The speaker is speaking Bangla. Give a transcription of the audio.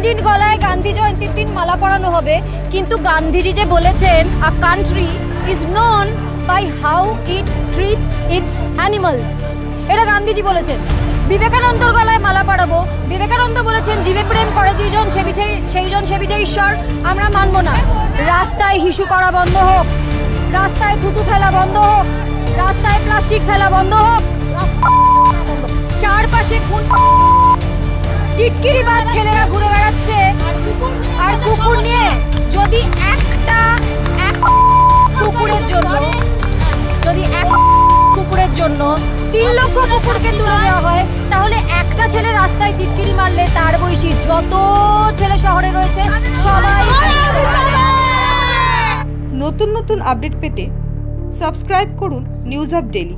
গান্ধীজির গলায় গান্ধী জয়ন্তীর দিন মালা পরানো হবে, কিন্তু গান্ধীজি যে বলেছেন a country is known by how it treats its animals, এটা গান্ধীজি বলেছেন। বিবেকানন্দর গলায় মালা পরাবো, বিবেকানন্দ বলেছেন জীবে প্রেম করে যেজন সেইজন সেবিছে ঈশ্বর, আমরা মানব না। রাস্তায় হিসু করা বন্ধ হোক, রাস্তায় থুতু ফেলা বন্ধ হোক, রাস্তায় প্লাস্টিক ফেলা বন্ধ হোক, চারপাশে খুন টিটকিরি বাজ ছেলেরা ঘুরে বেড়াচ্ছে আর কুকুর নিয়ে। যদি এক কুকুরের জন্য 3 লক্ষ কুকুরকে তুলে দেওয়া হয়, তাহলে একটা ছেলে রাস্তায় টিটকিরি মারলে তার বয়সী যত ছেলে শহরে রয়েছে সবাই। নতুন নতুন আপডেট পেতে সাবস্ক্রাইব করুন নিউজ আপ ডেইলি।